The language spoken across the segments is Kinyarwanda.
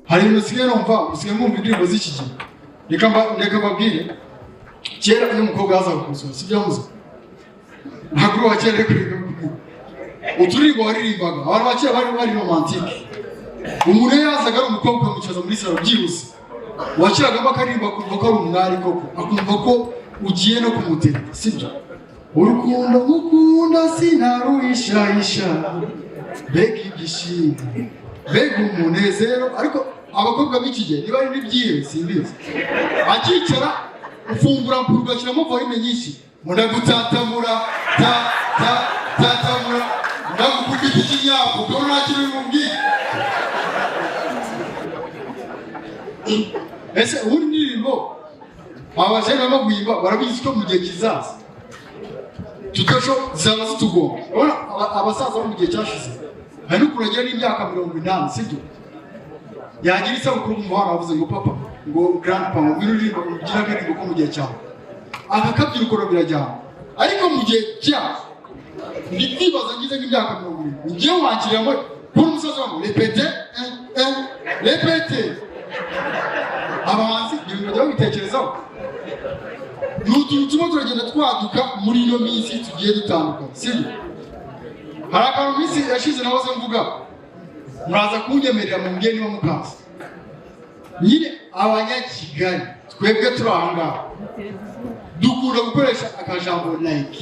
hari musigaye numva musigaye mwumva indirimbo z'iki gihe reka mbabwire kera iyo umukobwa yazaga kumusura si byamuze ntabwo wakera reka uturirimbo waririmbaga abantu bakera bari romantike umuntu yazaga ari umukobwa ukamucaza muri salo byihuse wakiragamo akaririmba akumva ko ari umwari koko akumva ko ugiye no kumutera sibyo urukundo ngukunda sinaruhishahisha mbega igishimwe mbega umunezero ariko abakobwa b'iki gihe niba ari n'ibyiwe simbizi akicara ufungura ugashyiramo volume nyinshi mundagutatamura tatamura ndagukubita ikinyafu ukabona nta kintu bimubwiye ese ubundi ndirimbo abajene barimo guhimba barabizi ko mu gihe kizaza tutosho zaba zitugomba urabona abasaza bo mu gihe cyashize hari n'ukuntu agira n'imyaka 80 sibyo yagira isabukuru mu muhanda avuze ngo papa ngo grandpa ngo biririmbo ugira akaririmbo ko mu gihe cyawe akakabyiruko birajyana ariko mu gihe cyawe ndibaza ngize nk'imyaka 70 ngiye wakiriye ngo kuri umusaza wangu repete abahanzi ibintu bajya babitekerezaho n'utuntu tumwe turagenda twaduka muri ino minsi tugiye dutandukanye sibyo hari akantu minsi yashize nahoze mvuga muraza kunyemerera mu mbye niba mukaza nyine abanyakigali twebwe turi ahangaha dukunda gukoresha akajambo like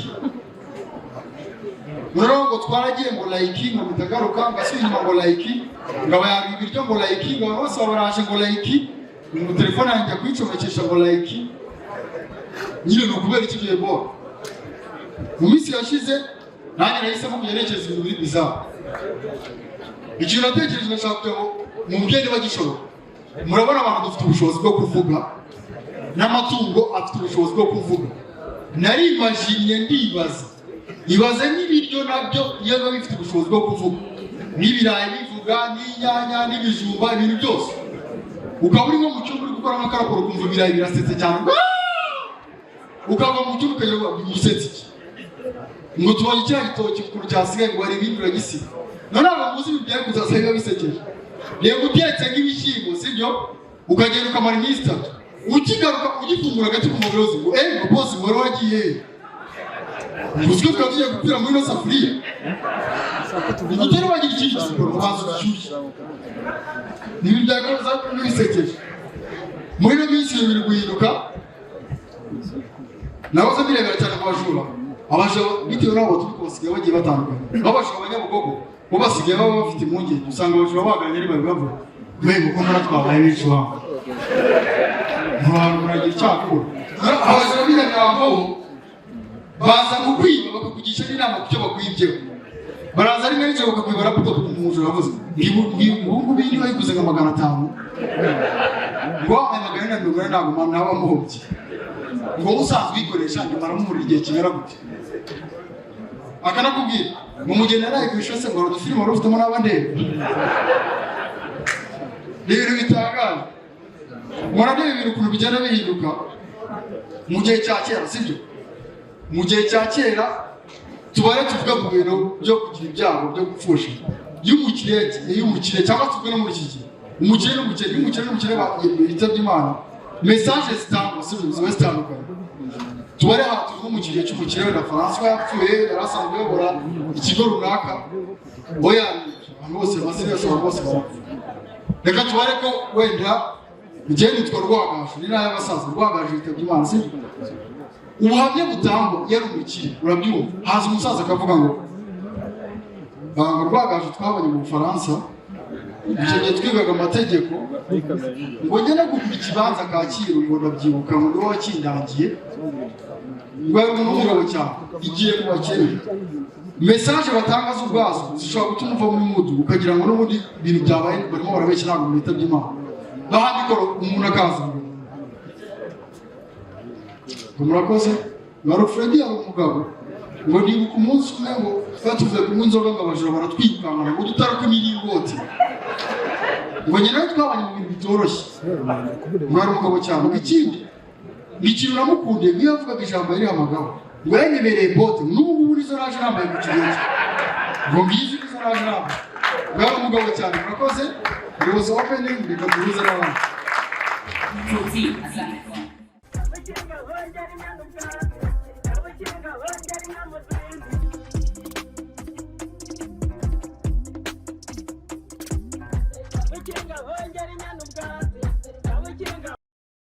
muraro ngo twaragiye ngo like ngo mitagaruka ngasubira inyuma ngo like ngaba yari ibiryo ngo like ngaba bose baraje ngo like mu telefone yanjye kwicomekesha ngo like nyine no kubera iki gihe bo mu minsi yashize nanjye nahisemo kugerekeza ibintu biri bizaba ikintu natekereje nashaka kujya mu mbwende bagishobora murabona abantu dufite ubushobozi bwo kuvuga n'amatungo afite ubushobozi bwo kuvuga narimajinye ndibaza ibaze n'ibiryo nabyo iyo bifite ubushobozi bwo kuvuga n'ibirayi bivuga n'inyanya n'ibijumba ibintu byose ukaba uri nko mu cyumba uri gukora nk'akaraporo ukumva ibirayi birasetse cyane ukava mu cyumba ukajya gusetse iki ngo tubonye cya gitoki kuru cyasigaye ngo hari ibindi uragisiga none abamuzi ibi byari kuzaza biba bisekeje reba utetse nk'ibishyimbo sibyo ukagenda ukamara iminsi 3 ukigaruka ugifungura agati ku mugozi ngo ngo bosi wari wagiye uziko tugiye gupira muri no safuriya utari wagira ikintu cy'ikoro ubanza gishyushye nibi byagaza bisekeje muri no minsi biri guhinduka nahoze birebera cyane ku bajura abaje bitewe n'abo tubikosigaye bagiye batandukanye babasha abanyabugogo bo basigaye baba bafite impungenge usanga abajura baganye ari babibavuga mbega uko mbona twabaye benshi wangu muragira icyakora abajura b'inyangaho baza kukwiba bakakugisha n'inama ku cyo bakwibyeho baraza ari menshi bakakwiba laptop umujura avuze ngubu bindi bayiguze nka 500 ngo amagana na 100 ntabwo naba muhobye ngo usanzwe uyikoresha nyuma aramumurira igihe kingana gute akanakubwira mu mugeni yaraye kwishose ngo udufilime wari ufitemo n'abandi rero bitangaje murade ibintu ukuntu bijyana bihinduka mu gihe cya kera sibyo mu gihe cya kera tubare tuvuga ku bintu byo kugira ibyago byo gupfusha y'umukire cyangwa tubwe no muri iki gihe umukire yitabye Imana message zitangwa ziba zitandukanye tubare aha turi mu gihe cy'umukire wenda François yapfuye yarasanzwe yobora ikigo runaka oya abantu bose basirashobora bose reka tubare ko wenda igihe nitwa Rwagaju ni nayo abasaza Rwagaju yitabye Imana si ubuhamya butangwa yari umukire urabyumva haza umusaza akavuga ngo Rwagaju twabanye mu Bufaransa icyo gihe twigaga amategeko ngo njye no kugura ikibanza Kacyiru ngo ndabyibuka ngo niwe wakindangiye ngo ari umugabo cyane igiye mu bakene message batanga z'ubwazo zishobora gutuma uva muri mudu ukagira ngo n'ubundi ibintu byabaye barimo barabeshya ntabwo bitabye Imana bahambikoro umuntu akaza ngo murakoze Freddy ari umugabo ngo nibuka umunsi umwe ngo twatuvuye kunywa inzoga ngo abajura baratwirukankana ngo dutaruka imiringoti ngo nyine twabanye mu bintu bitoroshye ngo ari umugabo cyane ikindi ikintu namukundiye niyo yavugaga ijambo yari amagabo ngo yanyemereye bote n'ubu nizo naje nambaye mu kirenge ngo ngizi nizo naje nambaye ngo ari umugabo cyane murakoze umuyobozi wa opening reka duhuze n'abandi